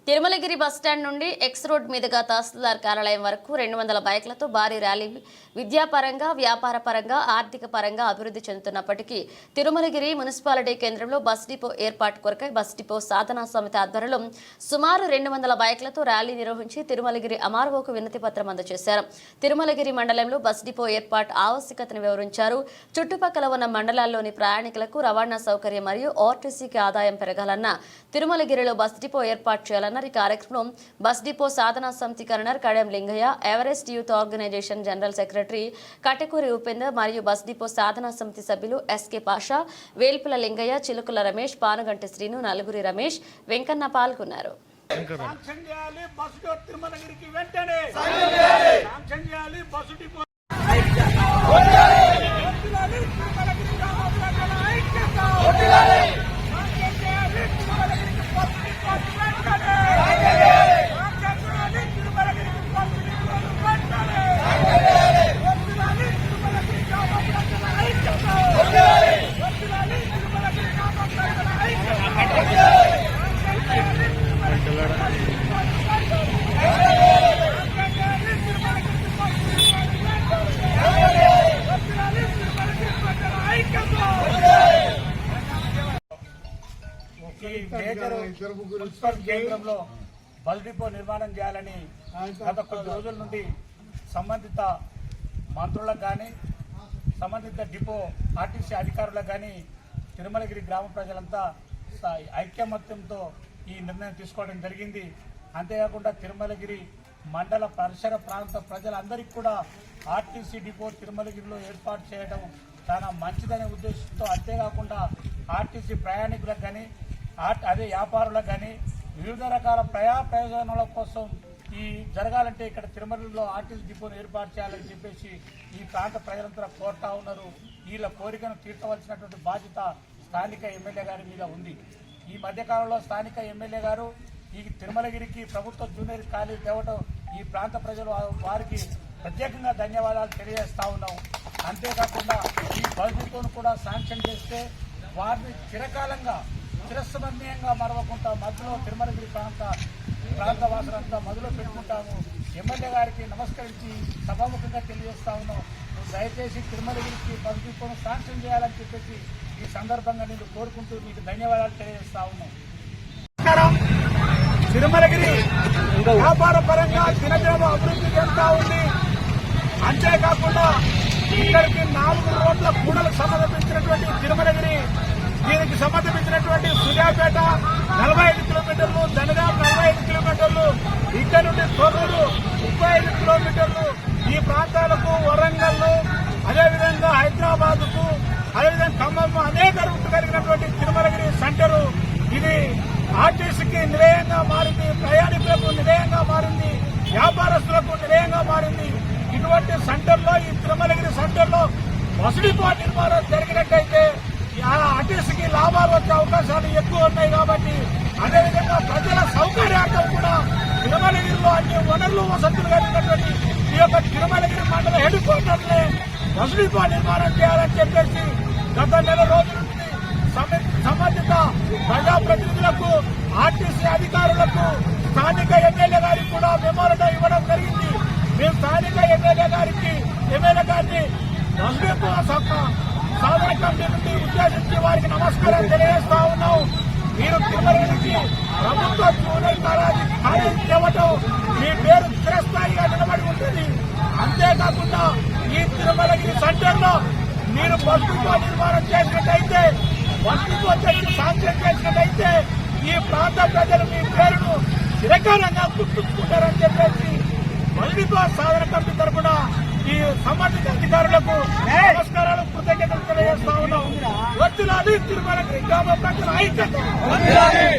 Tirumalagiri bus stand నుండి X road మీదుగా తహసీల్దార్ కార్యాలయం వరకు 200 బైక్లతో భారీ ర్యాలీ విద్యాపరంగా, వ్యాపార పరంగా, ఆర్థిక పరంగా అభివృద్ధి చెందుతున్నప్పటికీ తిరుమలగిరి మున్సిపాలిటీ కేంద్రంలో బస్ డిపో ఏర్పాటు కొరకై బస్ డిపో సాధనా సమితి ఆధ్వర్యంలో సుమారు 200 బైక్లతో ర్యాలీ నిర్వహించి తిరుమలగిరి అమార్వోకు వినతి పత్రం అందజేశారు. తిరుమలగిరి మండలంలో బస్ డిపో ఏర్పాటు ఆవశ్యకతను వివరించారు. చుట్టుపక్కల ఉన్న మండలాల్లోని ప్రయాణికులకు రవాణా సౌకర్యం మరియు ఆర్టీసీకి ఆదాయం పెరగాలన్న తిరుమలగిరిలో బస్ డిపో ఏర్పాటు చేయాలన్న ఈ కార్యక్రమం బస్ డిపో సాధనా సమితి convener Kadem Lingaiah, Everest youth organisation general secretary Katakuri Upender మరియు బస్ డిపో సాధనా సమితి సభ్యులు ఎస్కే పాషా, వేల్పుల లింగయ్య, చిలుకుల రమేష్, పానుగంటి శ్రీను, నలుగురి రమేష్, వెంకన్న పాల్గొన్నారు. మున్సిపల్ కేంద్రంలో బస్ డిపో నిర్మాణం చేయాలని గత కొద్ది రోజుల నుండి సంబంధిత మంత్రులకు కానీ సంబంధిత డిపో ఆర్టీసీ అధికారులకు కానీ తిరుమలగిరి గ్రామ ప్రజలంతా ఐక్యమత్యంతో ఈ నిర్ణయం తీసుకోవడం జరిగింది. అంతేకాకుండా తిరుమలగిరి మండల పరిసర ప్రాంత ప్రజలందరికీ కూడా ఆర్టీసీ డిపో తిరుమలగిరిలో ఏర్పాటు చేయడం చాలా మంచిదనే ఉద్దేశంతో, అంతేకాకుండా ఆర్టీసీ ప్రయాణికులకు కానీ అదే వ్యాపారులకు కానీ వివిధ రకాల ప్రయోజనాల కోసం ఈ జరగాలంటే ఇక్కడ తిరుమలలో ఆర్టీసీ డిపోను ఏర్పాటు చేయాలని చెప్పేసి ఈ ప్రాంత ప్రజలంతా కోరుతా ఉన్నారు. వీళ్ళ కోరికను తీర్చవలసినటువంటి బాధ్యత స్థానిక ఎమ్మెల్యే గారి మీద ఉంది. ఈ మధ్యకాలంలో స్థానిక ఎమ్మెల్యే గారు ఈ తిరుమలగిరికి ప్రభుత్వ జూనియర్ కాలేజీ తేవడం ఈ ప్రాంత ప్రజలు వారికి ప్రత్యేకంగా ధన్యవాదాలు తెలియజేస్తా ఉన్నాం. అంతేకాకుండా ఈ బస్ డిపోను కూడా శాంక్షన్ చేస్తే వారిని చిరకాలంగా చిరస్మరణీయంగా మరవకుండా మధ్యలో తిరుమలగిరి ప్రాంత వాసులంతా మొదలు పెట్టుకుంటాము. ఎమ్మెల్యే గారికి నమస్కరించి సభాముఖంగా తెలియజేస్తా ఉన్నాం. దయచేసి తిరుమలగిరికి బస్ డిపోను శాంక్షన్ చేయాలని చెప్పేసి ఈ సందర్భంగా నేను కోరుకుంటూ మీకు ధన్యవాదాలు తెలియజేస్తా ఉన్నాం. తిరుమలగిరి వ్యాపార పరంగా దినదిన అభివృద్ధి చెందుతా ఉంది. అంతేకాకుండా ఇక్కడికి 4 రోడ్ల కూడలకు సంబంధించినటువంటి తిరుమలగిరి, దీనికి సంబంధించినటువంటి సూర్యాపేట 45 కిలోమీటర్లు, జనగాం 45 కిలోమీటర్లు, ఇక్కడ నుండి తొర్రూరు 35 కిలోమీటర్లు, ఈ ప్రాంతాలకు వరంగల్, అదేవిధంగా హైదరాబాద్ కు, అదేవిధంగా ఖమ్మం అనేక రూట్లు కలిగినటువంటి తిరుమలగిరి సెంటర్ ఇది ఆర్టీసీకి నిలయంగా మారింది, ప్రయాణికులకు నిలయంగా మారింది, వ్యాపారస్తులకు నిలయంగా మారింది. ఇటువంటి సెంటర్లో ఈ తిరుమలగిరి సెంటర్లో బస్ డిపో నిర్మాణం జరిగినట్టయితే ఆర్టీసీకి లాభాలు వచ్చే అవకాశాలు ఎక్కువ ఉన్నాయి. కాబట్టి అదేవిధంగా ప్రజల సౌకర్యార్థం కూడా తిరుమలగిరిలో అన్ని వనరులు వసతులు కలిగినటువంటి ఈ యొక్క తిరుమలగిరి మండల హెడ్ క్వార్టర్లే బస్ డిపో నిర్మాణం చేయాలని చెప్పేసి గత నెల రోజుల నుండి సంబంధిత ప్రజాప్రతినిధులకు, ఆర్టీసీ అధికారులకు, స్థానిక ఎమ్మెల్యే గారికి కూడా మెమోరండం ఇవ్వడం జరిగింది. మేము స్థానిక ఎమ్మెల్యే గారిని బస్ డిపో సాధన కమిటీ నుండి ఉద్దేశించి వారికి నమస్కారం తెలియజేస్తా ఉన్నాం. మీరు తిరుమలగిరికి ప్రభుత్వ జూనియర్ కాలేజీ ఇవ్వటం మీ పేరు చిరస్థాయిగా నిలబడి ఉంటుంది. అంతేకాకుండా ఈ తిరుమలగిరి సెంటర్లో మీరు బస్ డిపో నిర్మాణం చేసినట్టయితే, బస్ డిపో తెచ్చి శాంక్షన్ చేసినట్టయితే ఈ ప్రాంత ప్రజలు మీ పేరును చిరకాలంగా గుర్తుంచుకుంటారని చెప్పేసి బస్ డిపో సాధన కమిటీ తరఫున ఈ సంబంధిత అధికారులకు నమస్కారాలు, కృతజ్ఞతలు తెలియజేస్తా ఉన్నాం. వద్దులాది తిరుమలగిరి గ్రామ ప్రజల ఐక్యత,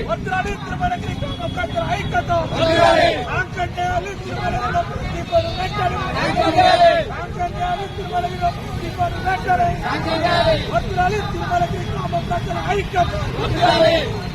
వద్దులాది తిరుమలగిరి గ్రామ ప్రజల ఐక్యత, శాంక్షన్ చేయాలి తిరుమలగిరిలో దీపాలు వెంటనే, శాంక్షన్ చేయాలి తిరుమలగిరిలో దీపాలు వెంటనే, వద్దులాది తిరుమలగిరి గ్రామ ప్రజల ఐక్యత.